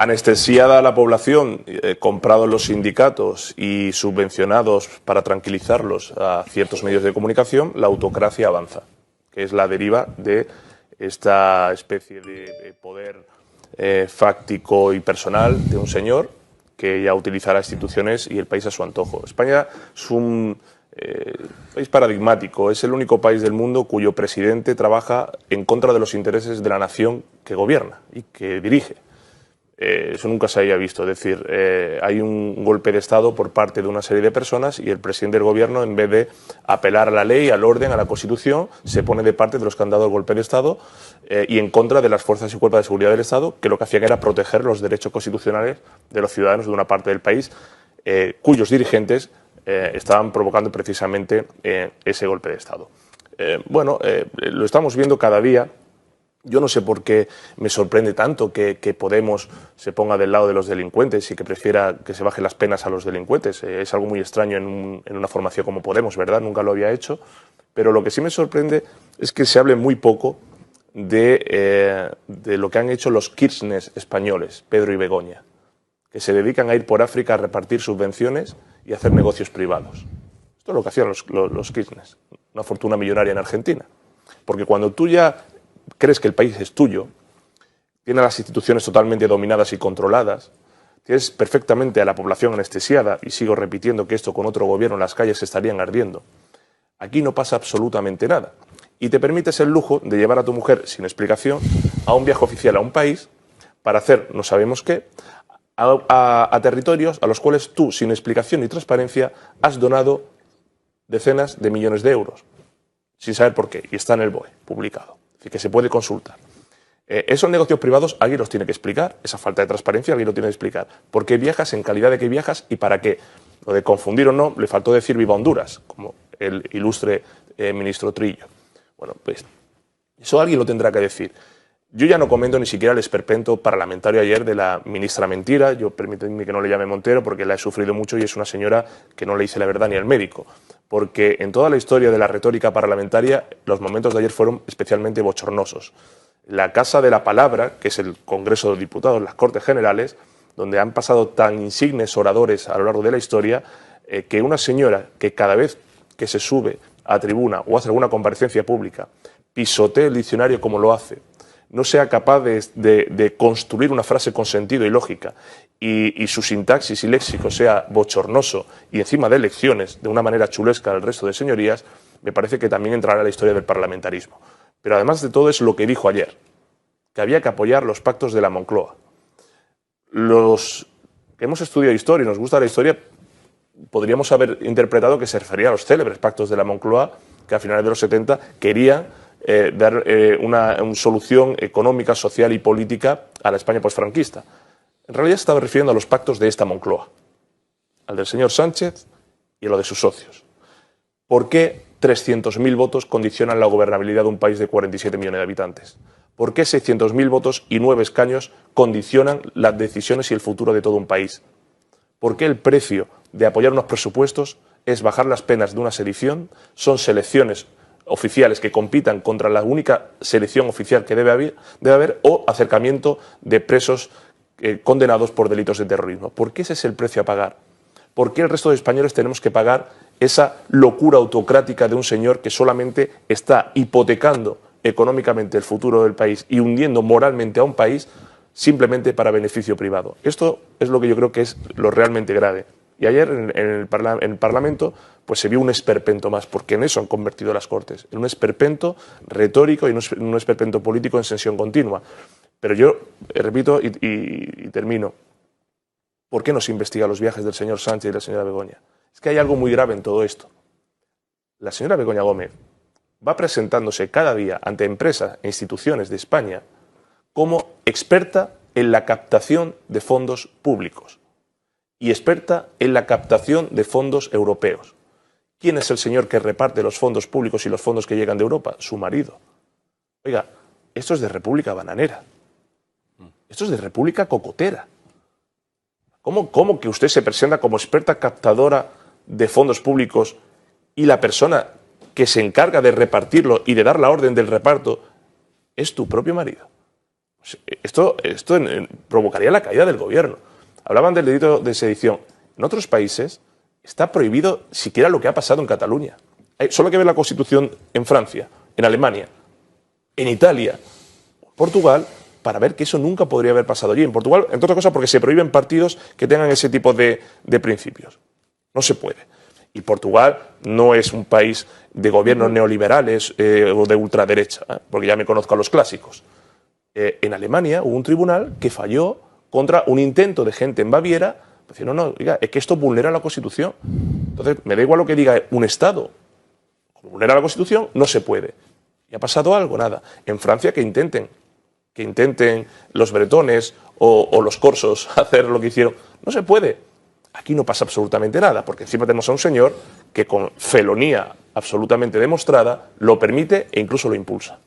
Anestesiada a la población, comprados los sindicatos y subvencionados para tranquilizarlos a ciertos medios de comunicación, la autocracia avanza, que es la deriva de esta especie de poder fáctico y personal de un señor que ya utiliza las instituciones y el país a su antojo. España es un país paradigmático, es el único país del mundo cuyo presidente trabaja en contra de los intereses de la nación que gobierna y que dirige. Eso nunca se había visto, es decir, hay un golpe de Estado por parte de una serie de personas y el presidente del gobierno, en vez de apelar a la ley, al orden, a la Constitución, se pone de parte de los que han dado el golpe de Estado y en contra de las fuerzas y cuerpos de seguridad del Estado, que lo que hacían era proteger los derechos constitucionales de los ciudadanos de una parte del país, cuyos dirigentes estaban provocando precisamente ese golpe de Estado. Lo estamos viendo cada día. Yo no sé por qué me sorprende tanto que Podemos se ponga del lado de los delincuentes y que prefiera que se bajen las penas a los delincuentes. Es algo muy extraño en una formación como Podemos, ¿verdad? Nunca lo había hecho. Pero lo que sí me sorprende es que se hable muy poco de lo que han hecho los Kirchners españoles, Pedro y Begoña, que se dedican a ir por África a repartir subvenciones y a hacer negocios privados. Esto es lo que hacían los Kirchners, una fortuna millonaria en Argentina. Porque cuando tú ya crees que el país es tuyo, tienes las instituciones totalmente dominadas y controladas, tienes perfectamente a la población anestesiada, y sigo repitiendo que esto con otro gobierno las calles estarían ardiendo. Aquí no pasa absolutamente nada. Y te permites el lujo de llevar a tu mujer sin explicación a un viaje oficial a un país para hacer no sabemos qué, a territorios a los cuales tú, sin explicación ni transparencia, has donado decenas de millones de euros, sin saber por qué, y está en el BOE, publicado. Que se puede consultar. Esos negocios privados alguien los tiene que explicar, esa falta de transparencia alguien lo tiene que explicar. ¿Por qué viajas, en calidad de qué viajas y para qué? Lo de confundir o no, le faltó decir viva Honduras, como el ilustre ministro Trillo. Bueno, pues eso alguien lo tendrá que decir. Yo ya no comento ni siquiera el esperpento parlamentario ayer de la ministra Mentira. Yo permíteme que no le llame Montero porque la he sufrido mucho y es una señora que no le dice la verdad ni al médico. Porque en toda la historia de la retórica parlamentaria los momentos de ayer fueron especialmente bochornosos. La Casa de la Palabra, que es el Congreso de Diputados, las Cortes Generales, donde han pasado tan insignes oradores a lo largo de la historia, que una señora que cada vez que se sube a tribuna o hace alguna comparecencia pública pisotee el diccionario como lo hace, no sea capaz de construir una frase con sentido y lógica y su sintaxis y léxico sea bochornoso y encima de lecciones de una manera chulesca al resto de señorías, me parece que también entrará en la historia del parlamentarismo. Pero además de todo es lo que dijo ayer, que había que apoyar los pactos de la Moncloa. Los que hemos estudiado historia y nos gusta la historia, podríamos haber interpretado que se refería a los célebres pactos de la Moncloa, que a finales de los 70 querían dar una solución económica, social y política a la España postfranquista. En realidad se estaba refiriendo a los pactos de esta Moncloa, al del señor Sánchez y a lo de sus socios. ¿Por qué 300.000 votos condicionan la gobernabilidad de un país de 47 millones de habitantes? ¿Por qué 600.000 votos y 9 escaños condicionan las decisiones y el futuro de todo un país? ¿Por qué el precio de apoyar unos presupuestos es bajar las penas de una sedición? Son selecciones oficiales que compitan contra la única selección oficial que debe haber o acercamiento de presos condenados por delitos de terrorismo. ¿Por qué ese es el precio a pagar? ¿Por qué el resto de españoles tenemos que pagar esa locura autocrática de un señor que solamente está hipotecando económicamente el futuro del país y hundiendo moralmente a un país simplemente para beneficio privado? Esto es lo que yo creo que es lo realmente grave. Y ayer en el Parlamento pues se vio un esperpento más, porque en eso han convertido las Cortes, en un esperpento retórico y un esperpento político en sesión continua. Pero yo repito y termino, ¿por qué no se investiga los viajes del señor Sánchez y de la señora Begoña? Es que hay algo muy grave en todo esto. La señora Begoña Gómez va presentándose cada día ante empresas e instituciones de España como experta en la captación de fondos públicos y experta en la captación de fondos europeos. ¿Quién es el señor que reparte los fondos públicos y los fondos que llegan de Europa? Su marido. Oiga, esto es de república bananera. Esto es de república cocotera. ¿Cómo que usted se presenta como experta captadora de fondos públicos y la persona que se encarga de repartirlo y de dar la orden del reparto es tu propio marido? Esto provocaría la caída del gobierno. Hablaban del delito de sedición. En otros países está prohibido siquiera lo que ha pasado en Cataluña. Solo hay que ver la Constitución en Francia, en Alemania, en Italia, en Portugal, para ver que eso nunca podría haber pasado allí. En Portugal, entre otras cosas, porque se prohíben partidos que tengan ese tipo de principios. No se puede. Y Portugal no es un país de gobiernos neoliberales o de ultraderecha, porque ya me conozco a los clásicos. En Alemania hubo un tribunal que falló contra un intento de gente en Baviera, diciendo, no, oiga, es que esto vulnera la Constitución. Entonces, me da igual lo que diga un Estado. Como vulnera la Constitución, no se puede. ¿Y ha pasado algo? Nada. En Francia que intenten los bretones o los corsos hacer lo que hicieron. No se puede. Aquí no pasa absolutamente nada, porque encima tenemos a un señor que con felonía absolutamente demostrada lo permite e incluso lo impulsa.